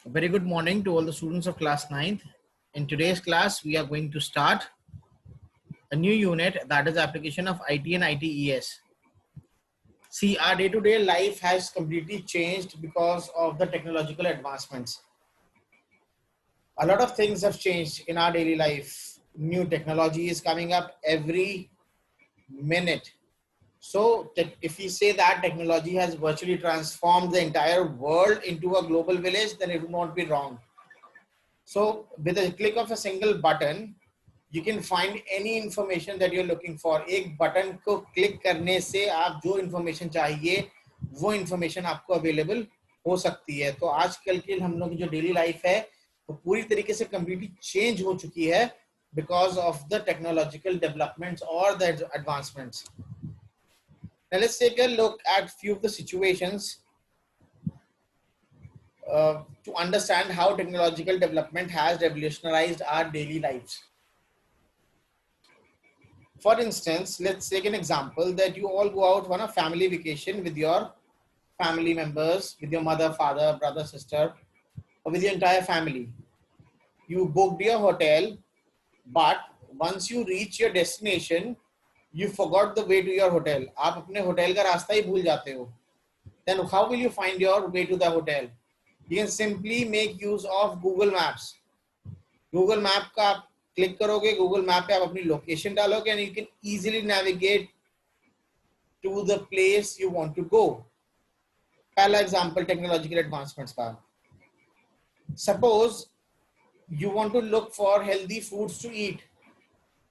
A very good morning to all the students of class 9th. In today's class, we are going to start a new unit, that is application of IT and ITES. See, our day-to-day life has completely changed because of the technological advancements. A lot of things have changed in our daily life. New technology is coming up every minute. So if we say that technology has virtually transformed the entire world into a global village, then it would not be wrong. So with a click of a single button, you can find any information that you're looking for. एक button को click करने से आप जो information चाहिए वो information आपको available हो सकती है. तो आजकल के हम लोग की जो daily life है वो पूरी तरीके से completely change हो चुकी है because of the technological developments or the advancements. Now let's take a look at few of the situations to understand how technological development has revolutionized our daily lives. For instance, let's take an example that you all go out on a family vacation with your family members, with your mother, father, brother, sister, or with your entire family. You booked your hotel, but once you reach your destination, you forgot the way to your hotel. आप अपने hotel का रास्ता ही भूल जाते हो. Then how will you find your way to the hotel? You can simply make use of Google Maps. Google Map का आप click करोगे, Google Map पे आप अपनी लोकेशन डालोगे and you can easily navigate to the place you want to go. पहला example technological advancements का. Suppose you want to look for healthy foods to eat.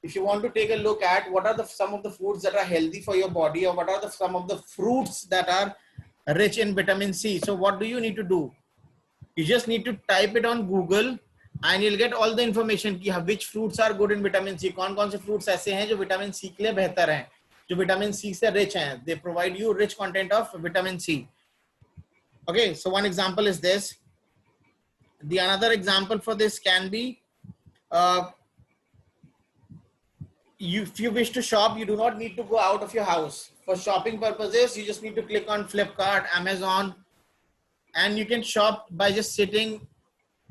If you want to take a look at what are some of the foods that are healthy for your body, or what are some of the fruits that are rich in vitamin C. So what do you need to do? You just need to type it on Google and you'll get all the information कि which fruits are good in vitamin C. कौन-कौन से fruits ऐसे हैं जो vitamin C के लिए बेहतर हैं, जो vitamin C से rich हैं. They provide you rich content of vitamin C. Okay, so one example is this. The another example for this can be if you wish to shop, you do not need to go out of your house. For shopping purposes, you just need to click on Flipkart, Amazon, and you can shop by just sitting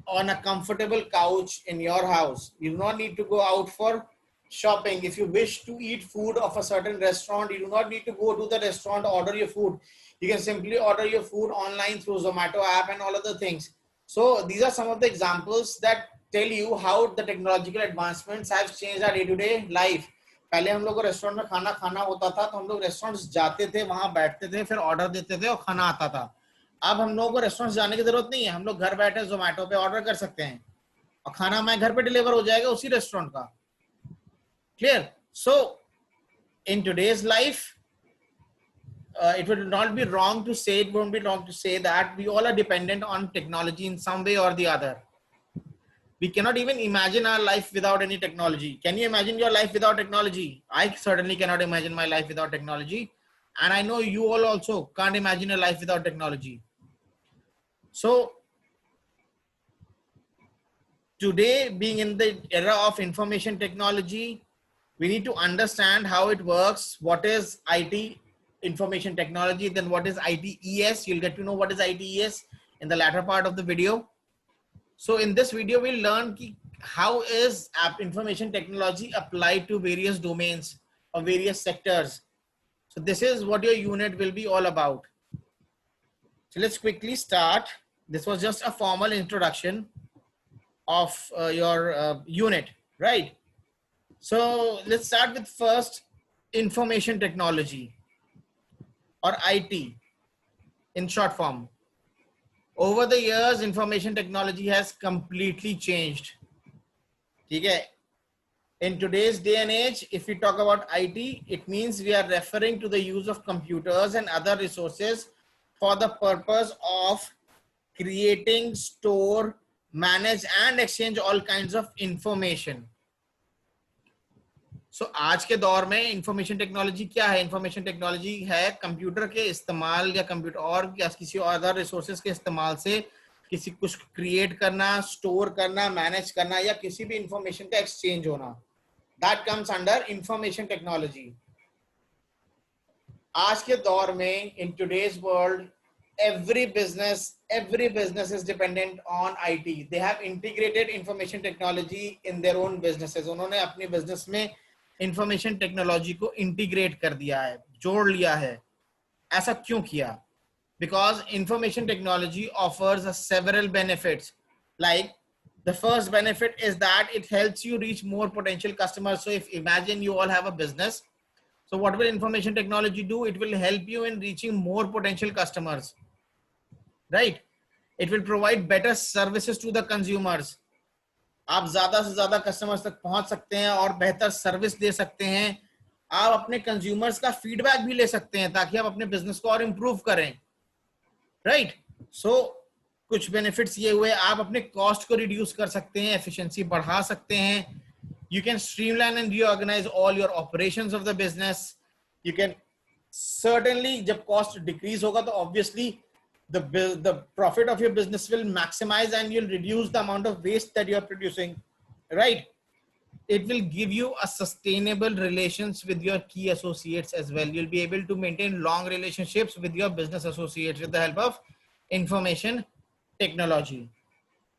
on a comfortable couch in your house. You do not need to go out for shopping. If you wish to eat food of a certain restaurant, you do not need to go to the restaurant to order your food. You can simply order your food online through Zomato app and all other things. So these are some of the examples that tell you how the technological advancements have changed our day-to-day life. पहले हम लोग को restaurant में खाना खाना होता था तो हम लोग रेस्टोरेंट्स जाते थे, वहां बैठते थे, फिर ऑर्डर देते थे और खाना आता था. अब हम लोगों को रेस्टोरेंट जाने की जरूरत नहीं है. हम लोग घर बैठे जोमेटो पे ऑर्डर कर सकते हैं और खाना हमारे घर पे डिलीवर हो जाएगा उसी रेस्टोरेंट का. Clear? So in today's life it would not be wrong to say, it won't be wrong to say that we all are dependent on technology in some way or the other. We cannot even imagine our life without any technology. Can you imagine your life without technology? I certainly cannot imagine my life without technology. And I know you all also can't imagine a life without technology. So today, being in the era of information technology, we need to understand how it works. What is IT, information technology, then what is ITES? You'll get to know what is ITES in the latter part of the video. So in this video, we'll learn how is information technology applied to various domains or various sectors. So this is what your unit will be all about. So let's quickly start. This was just a formal introduction of your unit, right? So let's start with first information technology or IT in short form. Over the years, information technology has completely changed. Okay. In today's day and age, if we talk about IT, it means we are referring to the use of computers and other resources for the purpose of creating, store, manage and exchange all kinds of information. So आज के दौर में information technology क्या है? Information technology है computer के इस्तेमाल या कंप्यूटर और किसी अदर रिसोर्सेज के इस्तेमाल से किसी कुछ क्रिएट करना, स्टोर करना, मैनेज करना या किसी भी इंफॉर्मेशन का एक्सचेंज होना. That comes under information technology. आज के दौर में in today's world every business is dependent on IT. They have integrated information technology in their own businesses. उन्होंने अपने business में information technology को integrate कर दिया है, जोड़ लिया है. ऐसा क्यों किया? Because information technology offers us several benefits. Like the first benefit is that it helps you reach more potential customers. So if imagine you all have a business, so what will information technology do? It will help you in reaching more potential customers, right? It will provide better services to the consumers. आप ज्यादा से ज्यादा customers तक पहुंच सकते हैं और बेहतर सर्विस दे सकते हैं. आप अपने कंज्यूमर्स का फीडबैक भी ले सकते हैं ताकि आप अपने बिजनेस को और इंप्रूव करें, राइट? सो कुछ बेनिफिट्स ये हुए. आप अपने कॉस्ट को रिड्यूस कर सकते हैं, एफिशिएंसी बढ़ा सकते हैं. You can streamline and reorganize all your operations of the business. You can certainly, जब cost decrease होगा तो obviously the profit of your business will maximize and you'll reduce the amount of waste that you are producing, right? It will give you a sustainable relations with your key associates as well. You'll be able to maintain long relationships with your business associates with the help of information technology.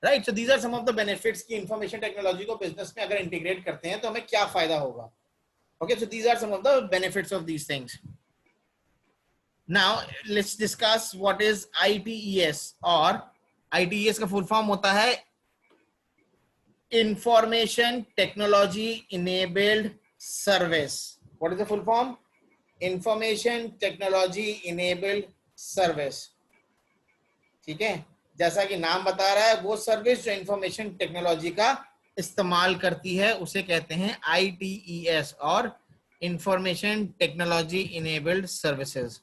Right, so these are some of the benefits की information technology को business में अगर integrate करते हैं तो हमें क्या फायदा होगा. Okay, so these are some of the benefits of these things. Now let's discuss what is ITES. और ITES का full form होता है Information Technology Enabled Service. What is the full form? Information Technology Enabled Service. ठीक है, जैसा कि नाम बता रहा है, वो सर्विस जो इंफॉर्मेशन टेक्नोलॉजी का इस्तेमाल करती है उसे कहते हैं ITES और इंफॉर्मेशन टेक्नोलॉजी इनेबल्ड सर्विसेज.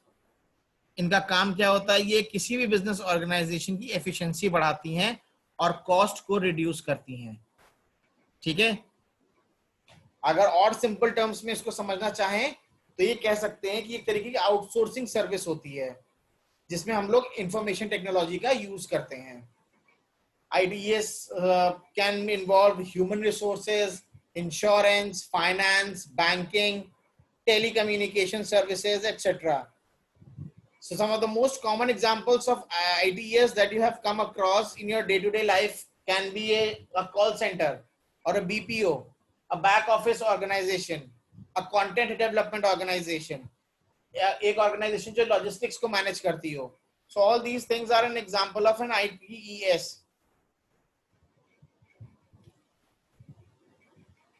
इनका काम क्या होता है? ये किसी भी बिजनेस ऑर्गेनाइजेशन की एफिशिएंसी बढ़ाती हैं और कॉस्ट को रिड्यूस करती हैं. ठीक है, अगर और सिंपल टर्म्स में इसको समझना चाहें तो ये कह सकते हैं कि एक तरीके की आउटसोर्सिंग सर्विस होती है जिसमें हम लोग इंफॉर्मेशन टेक्नोलॉजी का यूज करते हैं. ITES can involve human resources, insurance, finance, banking, telecommunication services, etc. So some of the most common examples of ITES that you have come across in your day-to-day life can be a call center or a BPO, a back office organization, a content development organization, एक organisation जो logistics को manage करती हो. So all these things are an example of an ITES.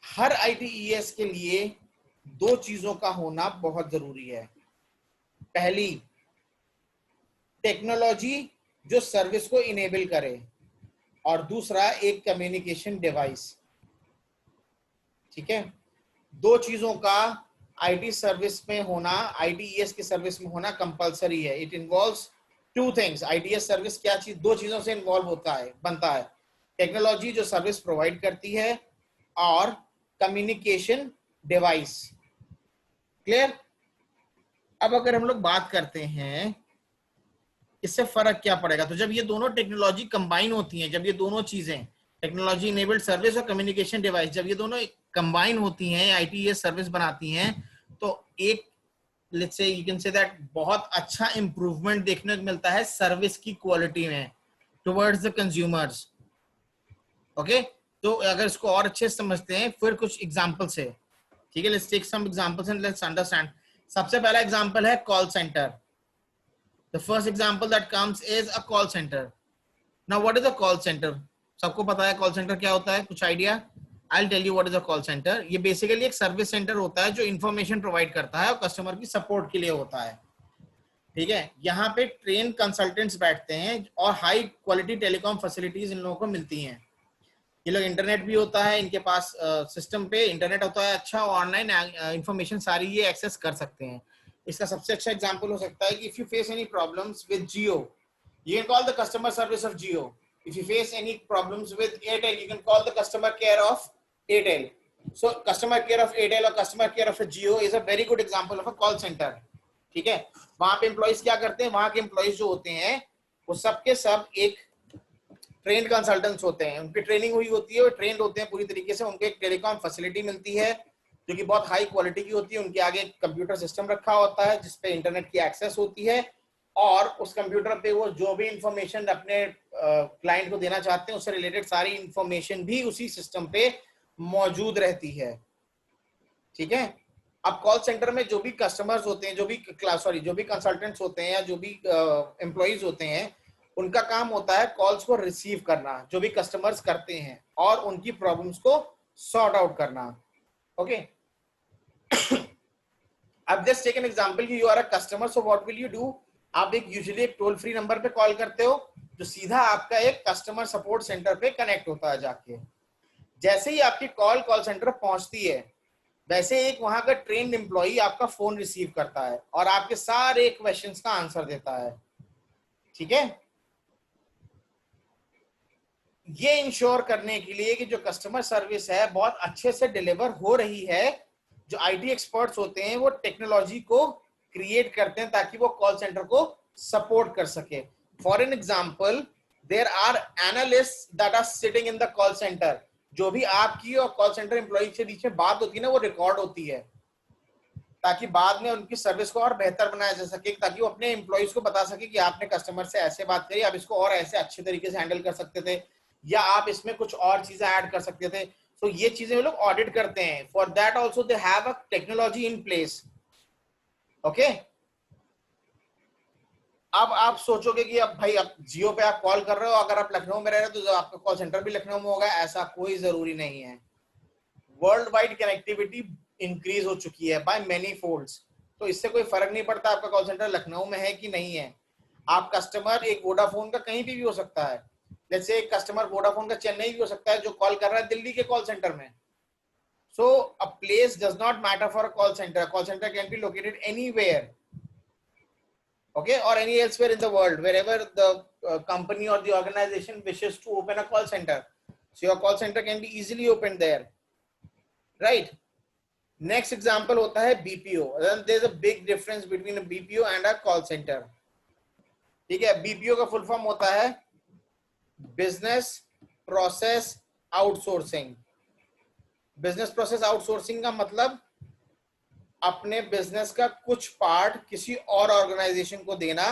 हर ITES के लिए दो चीजों का होना बहुत जरूरी है. पहली, टेक्नोलॉजी जो सर्विस को इनेबल करे, और दूसरा एक कम्युनिकेशन डिवाइस. ठीक है, दो चीजों का IT सर्विस में होना, ITES की सर्विस में होना कंपलसरी है. It involves two things. ITES service क्या चीज, दो चीजों से इन्वॉल्व होता है, बनता है. टेक्नोलॉजी जो सर्विस प्रोवाइड करती है और कम्युनिकेशन डिवाइस. क्लियर? अब अगर हम लोग बात करते हैं इससे फर्क क्या पड़ेगा, तो जब ये दोनों टेक्नोलॉजी कंबाइन होती हैं, जब ये दोनों चीजें टेक्नोलॉजी इनेबल्ड सर्विस और कम्युनिकेशन डिवाइस जब ये दोनों कंबाइन होती हैं, ITES सर्विस बनाती हैं, तो एक let's say you can say that बहुत अच्छा इंप्रूवमेंट देखने को मिलता है सर्विस की क्वालिटी में टुवर्ड्स द कंज्यूमर्स. ओके, तो अगर इसको और अच्छे से समझते हैं फिर कुछ एग्जांपल्स है. ठीक है, let's take some examples and let's understand. सबसे पहला एग्जांपल है call centre. The first example that comes is a call centre. Now what is a call centre? सबको पता है कॉल सेंटर क्या होता है? कुछ idea? I'll tell you what is a call center. ये बेसिकली एक सर्विस सेंटर होता है जो इंफॉर्मेशन प्रोवाइड करता है और कस्टमर की सपोर्ट के लिए होता है. ठीक है, यहाँ पे ट्रेन कंसल्टेंट्स बैठते हैं और high quality telecom facilities in लोगों को मिलती हैं. ये लोग इंटरनेट भी होता है इनके पास, सिस्टम पे इंटरनेट होता है, अच्छा ऑनलाइन इंफॉर्मेशन सारी ये एक्सेस कर सकते हैं. इसका सबसे अच्छा एग्जांपल हो सकता है कि if you face any problems with Jio, you can call the customer service of Jio. If you face any problems with Airtel, you can call the customer care of Airtel. So customer care of Airtel or customer care of a Jio is a very good example of a call center. ठीक है, वहां पे employees क्या करते हैं? वहां के employees जो होते हैं वो सबके सब एक ट्रेंड कंसल्टेंट्स होते हैं. उनकी ट्रेनिंग हुई होती है, वो ट्रेंड होते हैं पूरी तरीके से. उनको एक टेलीकॉम फैसिलिटी मिलती है जो कि बहुत हाई क्वालिटी की होती है. उनके आगे कंप्यूटर सिस्टम रखा होता है जिसपे इंटरनेट की एक्सेस होती है और उस कंप्यूटर पे वो जो भी इंफॉर्मेशन अपने क्लाइंट को देना चाहते हैं उससे रिलेटेड सारी इंफॉर्मेशन भी उसी सिस्टम पे मौजूद रहती है। ठीक है। अब कॉल सेंटर में जो भी कस्टमर्स होते हैं, जो भी कंसल्टेंट्स होते हैं या जो भी एम्प्लॉइज होते हैं, उनका काम होता है कॉल्स को रिसीव करना जो भी कस्टमर्स करते हैं और उनकी प्रॉब्लम्स को सॉर्ट आउट करना। ओके, अब जस्ट टेक एन एग्जांपल कि you are a customer, so what will you do. आप यूजुअली एक टोल फ्री नंबर पे कॉल करते हो जो सीधा आपका एक कस्टमर सपोर्ट सेंटर पे कनेक्ट होता है जाके। जैसे ही आपकी कॉल सेंटर पहुंचती है, वैसे एक वहां का ट्रेन्ड एम्प्लॉई आपका फोन रिसीव करता है और आपके सारे क्वेश्चंस का आंसर देता है। ठीक है। ये इंश्योर करने के लिए कि जो कस्टमर सर्विस है बहुत अच्छे से डिलीवर हो रही है, जो आईटी एक्सपर्ट्स होते हैं वो टेक्नोलॉजी को क्रिएट करते हैं ताकि वो कॉल सेंटर को सपोर्ट कर सके। For an example, there are analyst that are sitting in the call centre. जो भी आपकी और कॉल सेंटर एम्प्लॉई के बीच में बात होती है ना, वो रिकॉर्ड होती है ताकि बाद में उनकी सर्विस को और बेहतर बनाया जा सके, ताकि वो अपने एम्प्लॉइज को बता सके कि आपने कस्टमर से ऐसे बात करी, आप इसको और ऐसे अच्छे तरीके से हैंडल कर सकते थे या आप इसमें कुछ और चीजें ऐड कर सकते थे। तो ये चीजें वो लोग ऑडिट करते हैं। For that also they have a technology in place. Okay, अब आप सोचोगे कि अब भाई अब जियो पे आप कॉल कर रहे हो, अगर आप लखनऊ में रह रहे हो तो आपका कॉल सेंटर भी लखनऊ में होगा, ऐसा कोई जरूरी नहीं है। वर्ल्ड वाइड कनेक्टिविटी इंक्रीज हो चुकी है बाय मेनी फोल्ड्स, तो इससे कोई फर्क नहीं पड़ता आपका कॉल सेंटर लखनऊ में है कि नहीं है। आप कस्टमर एक वोडाफोन का कहीं भी हो सकता है, जैसे एक कस्टमर वोडाफोन का चेन्नई भी हो सकता है जो कॉल कर रहा है दिल्ली के कॉल सेंटर में। So a place does not matter for a call centre. Call centre can be located anywhere, okay, or any elsewhere in the world, wherever the company or the organization wishes to open a call center. So your call center can be easily opened there, right? Next example होता है BPO. There is a big difference between a BPO and a call centre. ठीक है, BPO का full form होता है business process outsourcing. Business process outsourcing का मतलब अपने बिजनेस का कुछ पार्ट किसी और ऑर्गेनाइजेशन को देना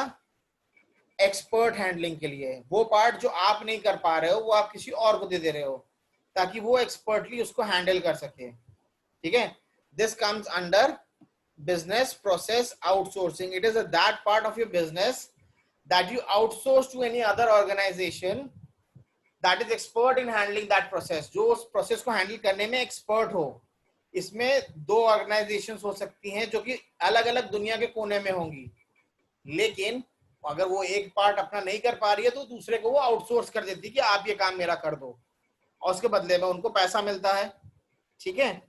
एक्सपर्ट हैंडलिंग के लिए। वो पार्ट जो आप नहीं कर पा रहे हो वो आप किसी और को दे दे रहे हो ताकि वो एक्सपर्टली उसको हैंडल कर सके। ठीक है, this comes under business process outsourcing. It is that part of your business that you outsource to any other organization that is expert in handling that process, जो उस प्रोसेस को हैंडल करने में एक्सपर्ट हो। इसमें दो ऑर्गेनाइजेशन हो सकती हैं जो कि अलग अलग दुनिया के कोने में होंगी, लेकिन अगर वो एक पार्ट अपना नहीं कर पा रही है तो दूसरे को वो आउटसोर्स कर देती है कि आप ये काम मेरा कर दो और उसके बदले में उनको पैसा मिलता है। ठीक है,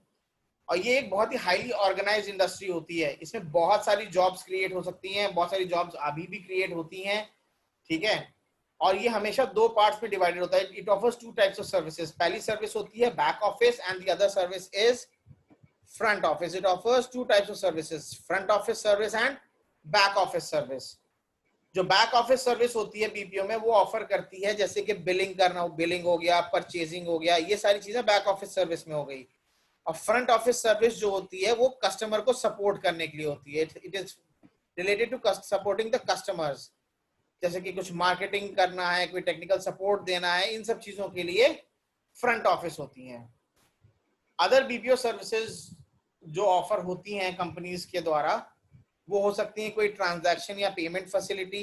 और ये एक बहुत ही हाईली ऑर्गेनाइज्ड इंडस्ट्री होती है। इसमें बहुत सारी जॉब्स क्रिएट हो सकती हैं, बहुत सारी जॉब्स अभी भी क्रिएट होती हैं। ठीक है, और ये हमेशा दो पार्ट्स में डिवाइडेड होता है। It offers two types of services. पहली सर्विस होती है back office and the other service is front office. It offers two types of services, front office service and back office service. जो back office service होती है BPO में वो offer करती है जैसे कि बिलिंग करना, बिलिंग हो गया, परचेजिंग हो गया, ये सारी चीजें बैक ऑफिस सर्विस में हो गई। और फ्रंट ऑफिस सर्विस जो होती है वो कस्टमर को सपोर्ट करने के लिए होती है। It is related to supporting the customers, जैसे कि कुछ मार्केटिंग करना है, कोई टेक्निकल सपोर्ट देना है, इन सब चीजों के लिए फ्रंट ऑफिस होती हैं। अदर बीपीओ सर्विसेज जो ऑफर होती हैं कंपनीज के द्वारा वो हो सकती हैं कोई ट्रांजैक्शन या payment facility,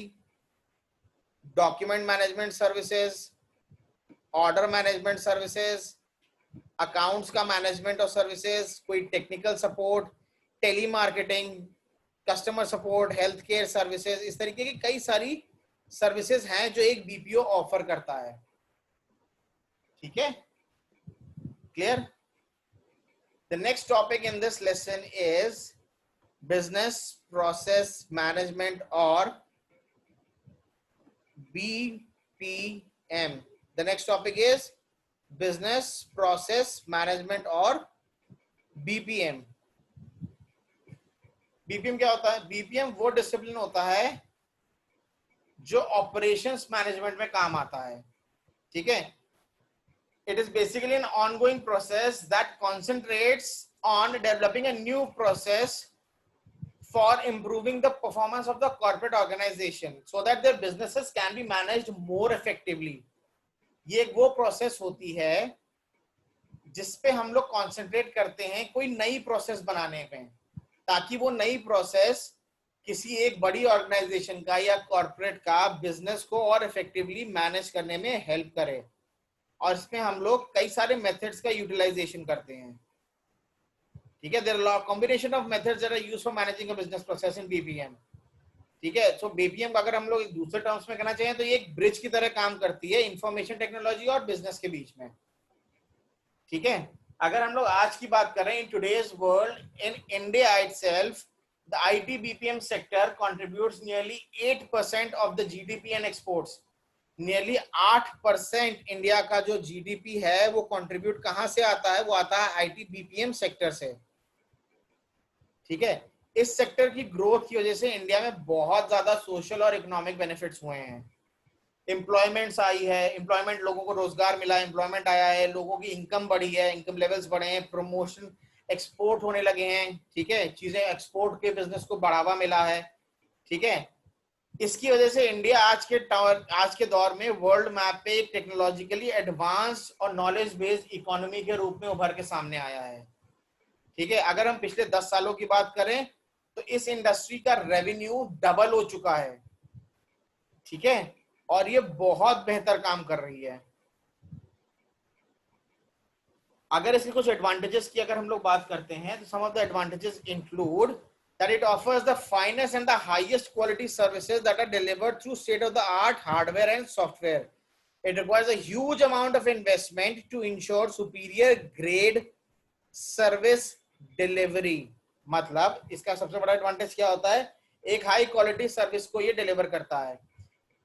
document management services, order management services, accounts का मैनेजमेंट और सर्विसेज, कोई technical support, telemarketing, customer support, health care services. इस तरीके की कई सारी सर्विसेज हैं जो एक बीपीओ ऑफर करता है। ठीक है, clear? The next topic in this lesson is business process management और BPM. The next topic is business process management और बीपीएम। बीपीएम क्या होता है? बीपीएम वो डिसिप्लिन होता है जो ऑपरेशंस मैनेजमेंट में काम आता है। ठीक है, it is basically an ongoing process that concentrates on developing a new process for improving the performance of the corporate organization so that their businesses can be managed more effectively. ये एक वो process होती है जिसपे हम लोग concentrate करते हैं कोई नई प्रोसेस बनाने पे, ताकि वो नई प्रोसेस किसी एक बड़ी ऑर्गेनाइजेशन का या कॉर्पोरेट का बिजनेस को और इफेक्टिवली मैनेज करने में हेल्प करे। और इसमें हम लोग कई सारे मेथड्स का यूटिलाइजेशन करते हैं। ठीक है, there are combination of methods that are used for managing a business process in BPM. ठीक है, सो बीपीएम अगर हम लोग दूसरे टर्म्स में कहना चाहिए तो ये एक ब्रिज की तरह काम करती है इंफॉर्मेशन टेक्नोलॉजी और बिजनेस के बीच में। ठीक है, अगर हम लोग आज की बात करें, in today's world in India itself the IT BPM sector contributes nearly 8% of the GDP and exports. Nearly 8% India का जो जीडीपी है वो कंट्रीब्यूट कहां से आता है? वो आता है आईटी बीपीएम सेक्टर से। ठीक है, इस सेक्टर की ग्रोथ की वजह से इंडिया में बहुत ज्यादा सोशल और इकोनॉमिक बेनिफिट्स हुए हैं। एम्प्लॉयमेंट्स आई है, एम्प्लॉयमेंट, लोगों को रोजगार मिला, एम्प्लॉयमेंट आया है, लोगों की इनकम बढ़ी है, इनकम लेवल्स बढ़े हैं, प्रमोशन, एक्सपोर्ट होने लगे हैं। ठीक है, चीजें एक्सपोर्ट के बिजनेस को बढ़ावा मिला है। ठीक है, इसकी वजह से इंडिया आज के दौर में वर्ल्ड मैप पे एक टेक्नोलॉजिकली एडवांस और नॉलेज बेस्ड इकोनॉमी के रूप में उभर के सामने आया है। ठीक है, अगर हम पिछले 10 सालों की बात करें तो इस इंडस्ट्री का रेवेन्यू डबल हो चुका है। ठीक है, और ये बहुत बेहतर काम कर रही है। अगर इसके कुछ एडवांटेजेस की अगर हम लोग बात करते हैं तो some of the advantages include that it offers the finest and the highest quality services that are delivered through state of the art hardware and software. It requires a huge amount of investment to ensure superior grade service delivery. मतलब इसका सबसे बड़ा advantage क्या होता है? एक high quality service को ये डिलीवर करता है।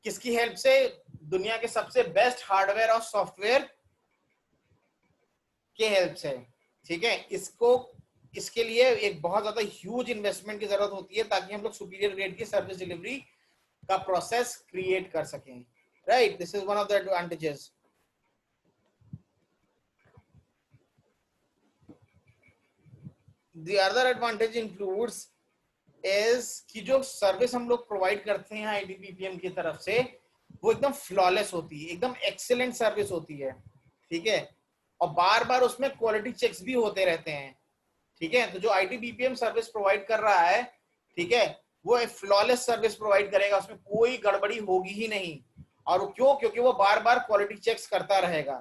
किसकी हेल्प से? दुनिया के सबसे बेस्ट हार्डवेयर और सॉफ्टवेयर के हेल्प से। ठीक है, इसके लिए एक बहुत ज्यादा ह्यूज इन्वेस्टमेंट की जरूरत होती है ताकि हम लोग सुपीरियर ग्रेड की सर्विस डिलीवरी का प्रोसेस क्रिएट कर सकें। Right, this is one of the advantages. The other advantage includes is कि जो सर्विस हम लोग प्रोवाइड करते हैं आईटीबीपीएम की तरफ से वो एकदम फ्लॉलेस होती है, एकदम एक्सीलेंट सर्विस होती है। ठीक है, और बार बार उसमें क्वालिटी चेक्स भी होते रहते हैं। ठीक है, तो जो आईटीबीपीएम सर्विस प्रोवाइड कर रहा है, ठीक है, वो एक फ्लॉलेस सर्विस प्रोवाइड करेगा, उसमें कोई गड़बड़ी होगी ही नहीं। और क्यों? क्योंकि वो बार बार क्वालिटी चेक्स करता रहेगा।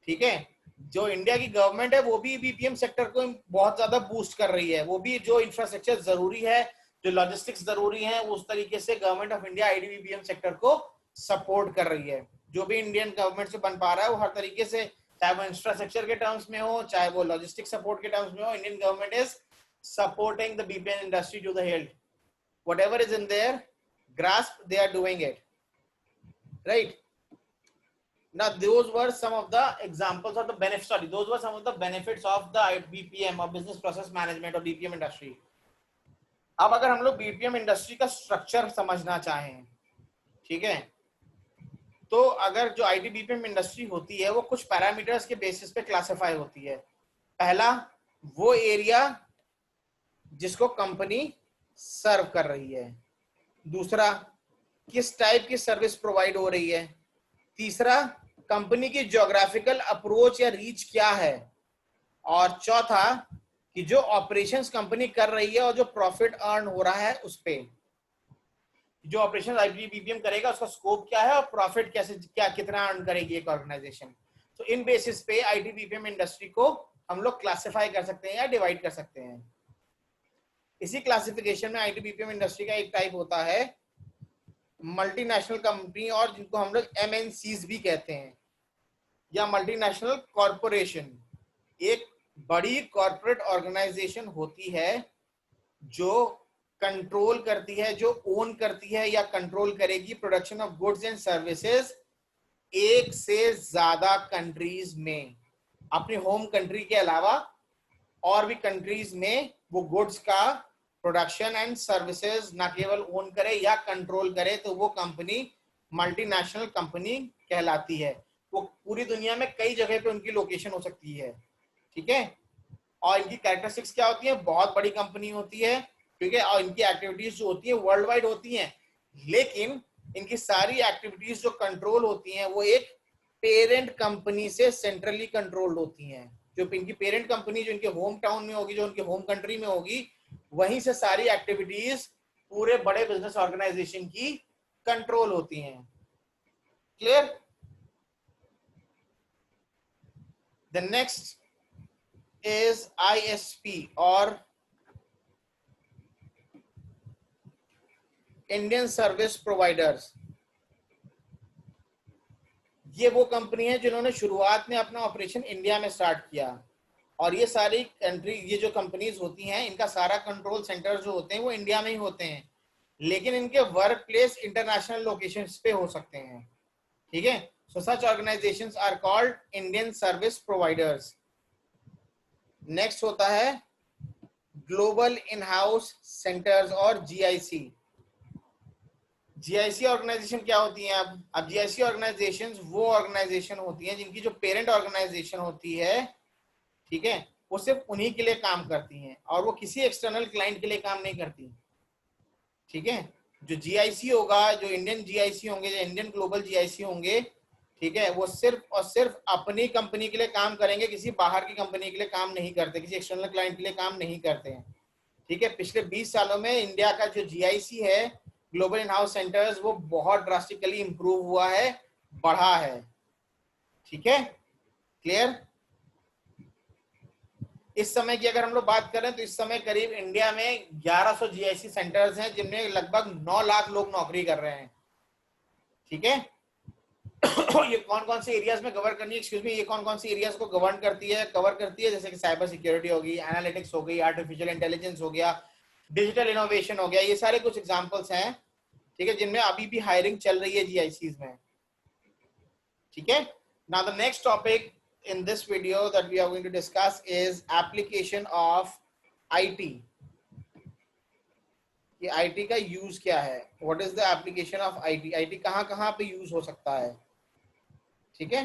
ठीक है, जो इंडिया की गवर्नमेंट है वो भी बीपीएम सेक्टर को बहुत ज्यादा बूस्ट कर रही है। वो भी जो इंफ्रास्ट्रक्चर जरूरी है, जो लॉजिस्टिक्स जरूरी है, उस तरीके से गवर्नमेंट ऑफ इंडिया आईटीबीपीएम सेक्टर को सपोर्ट कर रही है। जो भी इंडियन गवर्नमेंट से बन पा रहा है वो हर तरीके से, चाहे वो इंफ्रास्ट्रक्चर के टर्म्स में हो, चाहे वो लॉजिस्टिक सपोर्ट के टर्म्स में हो, Indian government is supporting the BPM industry to the हिlt. Whatever is in their grasp, they are doing it. Right? Now, those were some of the examples of the benefits. Sorry, those were some of the benefits of the BPM or business process management or BPM industry. अब अगर हम लोग BPM industry का structure समझना चाहें, ठीक है, तो अगर जो आईटी बीपीएम इंडस्ट्री होती है वो कुछ पैरामीटर्स के बेसिस पे क्लासिफाई होती है। पहला, वो एरिया जिसको कंपनी सर्व कर रही है। दूसरा, किस टाइप की सर्विस प्रोवाइड हो रही है। तीसरा, कंपनी की ज्योग्राफिकल अप्रोच या रीच क्या है। और चौथा, कि जो ऑपरेशंस कंपनी कर रही है और जो प्रॉफिट अर्न हो रहा है उस पे, जो ऑपरेशन आईटीबीपीएम करेगा उसका स्कोप क्या है और प्रॉफिट कैसे, क्या कितना अर्न करेगी एक ऑर्गेनाइजेशन। तो इन बेसिस पे आईटीबीपीएम इंडस्ट्री को हम लोग क्लासिफाई कर सकते हैं या डिवाइड कर सकते हैं। इसी क्लासिफिकेशन में आईटीबीपीएम इंडस्ट्री का एक टाइप होता है मल्टीनेशनल कंपनी, और जिनको हम लोग एमएनसीज भी कहते हैं, या मल्टीनेशनल कॉरपोरेशन। एक बड़ी कॉर्पोरेट ऑर्गेनाइजेशन होती है जो कंट्रोल करती है, जो ओन करती है या कंट्रोल करेगी production of goods and services एक से ज्यादा कंट्रीज में, अपने होम कंट्री के अलावा और भी कंट्रीज में वो गुड्स का प्रोडक्शन एंड सर्विसेज ना केवल ओन करे या कंट्रोल करे, तो वो कंपनी मल्टीनेशनल कंपनी कहलाती है। वो पूरी दुनिया में कई जगह पे उनकी लोकेशन हो सकती है। ठीक है, और इनकी कैरेक्टरिस्टिक्स क्या होती है? बहुत बड़ी कंपनी होती है, ठीक है, और इनकी एक्टिविटीज जो होती है वर्ल्ड वाइड होती हैं, लेकिन इनकी सारी एक्टिविटीज जो कंट्रोल होती हैं वो एक पेरेंट कंपनी से सेंट्रली कंट्रोल्ड होती हैं। जो इनकी पेरेंट कंपनी जो इनके होम टाउन में होगी, जो उनके होम कंट्री में होगी, वहीं से सारी एक्टिविटीज पूरे बड़े बिजनेस ऑर्गेनाइजेशन की कंट्रोल होती हैं। Clear? The next is ISP और इंडियन सर्विस प्रोवाइडर्स। ये वो कंपनी है जिन्होंने शुरुआत में अपना ऑपरेशन इंडिया में स्टार्ट किया, और ये सारी कंट्री, ये जो कंपनीज होती हैं, इनका सारा कंट्रोल सेंटर जो होते हैं वो इंडिया में ही होते हैं, लेकिन इनके वर्क प्लेस इंटरनेशनल लोकेशंस पे हो सकते हैं। ठीक है, so such organisations are called Indian service providers. Next होता है ग्लोबल इन हाउस सेंटर्स और GIC। GIC ऑर्गेनाइजेशन क्या होती है? अब GIC ऑर्गेनाइजेशन वो ऑर्गेनाइजेशन होती हैं जिनकी जो पेरेंट ऑर्गेनाइजेशन होती है, ठीक है, वो सिर्फ उन्हीं के लिए काम करती हैं और वो किसी एक्सटर्नल क्लाइंट के लिए काम नहीं करती। ठीक है, जो GIC होगा, जो इंडियन GIC होंगे, जो इंडियन ग्लोबल GIC होंगे, ठीक है, वो सिर्फ और सिर्फ अपनी कंपनी के लिए काम करेंगे, किसी बाहर की कंपनी के लिए काम नहीं करते, किसी एक्सटर्नल क्लाइंट के लिए काम नहीं करते हैं। ठीक है, पिछले 20 सालों में इंडिया का जो GIC है, ग्लोबल इन हाउस सेंटर्स, वो बहुत ड्रास्टिकली इंप्रूव हुआ है, बढ़ा है। ठीक है, क्लियर? इस समय की अगर हम लोग बात करें तो इस समय करीब इंडिया में 1100 GIC सेंटर्स हैं, जिनमें लगभग 9 लाख लोग नौकरी कर रहे हैं। ठीक है, ये कौन कौन से एरियाज में कवर करनी है, एक्सक्यूज मी, ये कौन कौन सी एरियाज को कवर करती है, जैसे कि साइबर सिक्योरिटी होगी, एनालिटिक्स हो गई, आर्टिफिशियल इंटेलिजेंस हो गया, डिजिटल इनोवेशन हो गया, ये सारे कुछ एग्जांपल्स हैं। ठीक है, जिनमें अभी भी हायरिंग चल रही है GICs में। ठीक है, now the next topic in this video that we are going to discuss is application of IT। ये IT का यूज क्या है? What is the application of IT? IT कहाँ कहाँ पे यूज हो सकता है? ठीक है,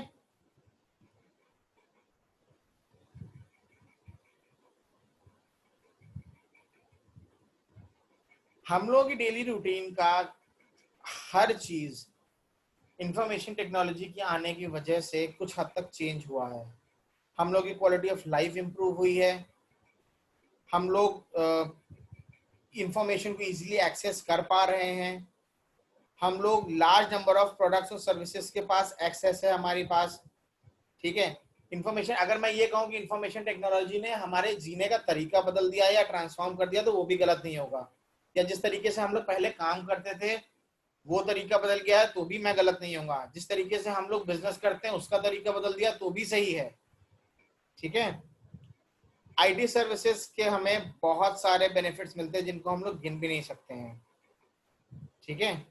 हम लोगों की डेली रूटीन का हर चीज इंफॉर्मेशन टेक्नोलॉजी के आने की वजह से कुछ हद तक चेंज हुआ है। हम लोग की क्वालिटी ऑफ लाइफ इंप्रूव हुई है, हम लोग इंफॉर्मेशन को इजीली एक्सेस कर पा रहे हैं, हम लोग लार्ज नंबर ऑफ प्रोडक्ट्स और सर्विसेज के पास एक्सेस है हमारे पास। ठीक है, इंफॉर्मेशन, अगर मैं ये कहूँ कि इंफॉर्मेशन टेक्नोलॉजी ने हमारे जीने का तरीका बदल दिया या ट्रांसफॉर्म कर दिया, तो वो भी गलत नहीं होगा। या जिस तरीके से हम लोग पहले काम करते थे वो तरीका बदल गया है, तो भी मैं गलत नहीं होगा। जिस तरीके से हम लोग बिजनेस करते हैं उसका तरीका बदल दिया, तो भी सही है। ठीक है, IT सर्विसेज के हमें बहुत सारे बेनिफिट्स मिलते हैं जिनको हम लोग गिन भी नहीं सकते हैं। ठीक है,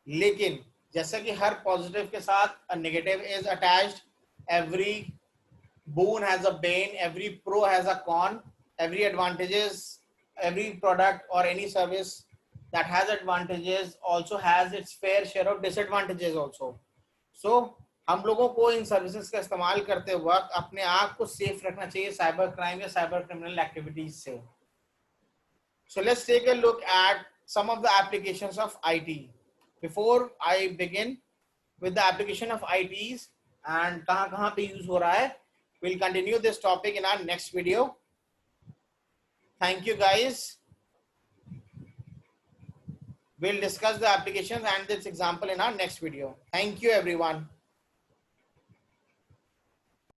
लेकिन जैसा कि हर पॉजिटिव के साथ negative is attached, every boon has a bane, every pro has a con, every advantages, every product or any service that has advantages also has its fair share of disadvantages also. So हम लोगों को इन services का इस्तेमाल करते वक्त अपने आप को सेफ रखना चाहिए साइबर क्राइम या साइबर क्रिमिनल एक्टिविटीज से। So let's take a look at some of the applications of IT. Before I begin with the application of ITs and कहाँ पे यूज हो रहा है, we'll continue this topic in our next video. Thank you guys. We'll discuss the applications and this example in our next video. Thank you everyone.